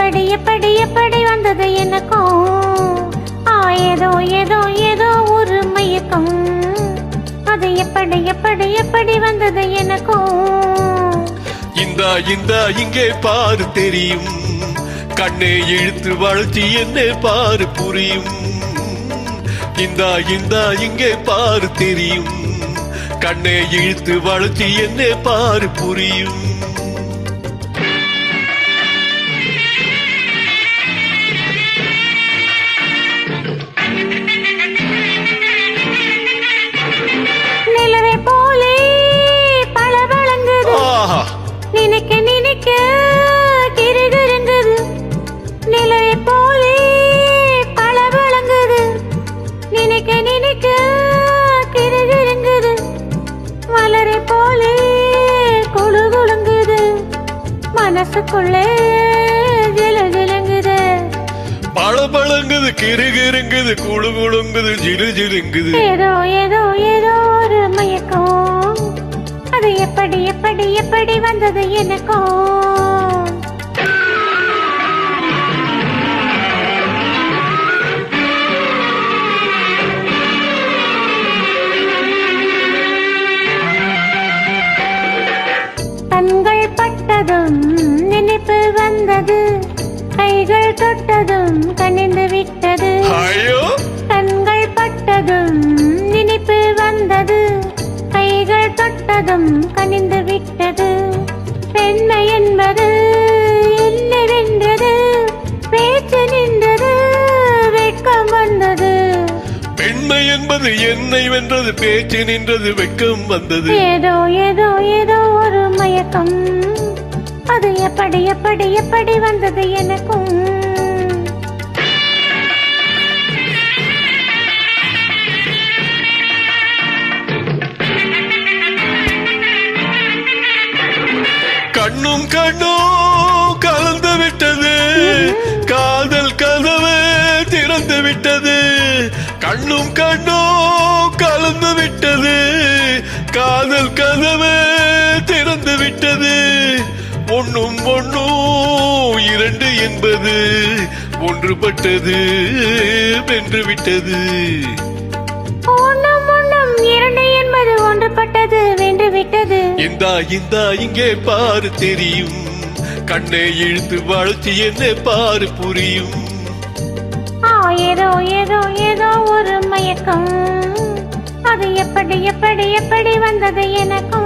எப்படி எப்படி எப்படி வந்தது எனக்கும் ஏதோ ஏதோ ஏதோ ஒரு மயக்கம் அது எப்படி எப்படி எப்படி வந்தது எனக்கும் இந்த இங்கே பாரு தெரியும் கண்ணே இழுத்து வளர்ச்சி என்ன பாரு புரியும் இந்த இங்கே பாரு தெரியும் கண்ணே இழுத்து வளர்ச்சி என்ன பாரு புரியும் நிலவே போலே பல வழங்குது நினைக்க நினைக்க கிருகிருங்குது நிலவே போலே பல வழங்குது நினைக்க நினைக்க கிருகிருங்குது மலரை போலே குழு குழுங்குது மனசுக்குள்ளே ஜிலு ஜிலுங்குது பழ பழங்குது கிருகிருங்குது குழு குழுங்குது ஜிலு ஜிலுங்குது ஏதோ ஏதோ ஏதோ ஒரு மயக்கம் அது எப்படி எப்படி எப்படி வந்தது எனக்கும் கண்கள் பட்டதும் நினைப்பு வந்தது கைகள் தொட்டதும் கனிந்து விட்டது கண்கள் பட்டதும் நினைப்பு வந்தது கைகள் தொட்டதும் கனிந்து விட்டது பெண்மை என்பது என்னவென்றது பேச்சு நின்றது வெட்கம் வந்தது பெண்மை என்பது என்னை வென்றது பேச்சு நின்றது வெட்கம் வந்தது ஏதோ ஏதோ ஏதோ ஒரு மயக்கம் அது எப்படி எப்படி எப்படி வந்தது எனக்கும் கண்ணும் கண்ணும் கலந்து விட்டது காதல் கதவு திறந்து விட்டது கண்ணும் கண்ணும் கலந்து விட்டது காதல் கதவு திறந்து விட்டது ஒன்னும் ஒன்னும் இரண்டு என்பது ஒன்றுபட்டது வென்று விட்டது ஒன்னும் ஒன்னும் இரண்டு என்பது ஒன்றுபட்டது வென்று விட்டது இந்த இங்கே பாரு தெரியும் கண்ணை இழுத்து வளர்ச்சி என்ன பாரு புரியும் ஏதோ ஏதோ ஏதோ ஒரு மயக்கம் அது எப்படி எப்படி எப்படி வந்தது எனக்கும்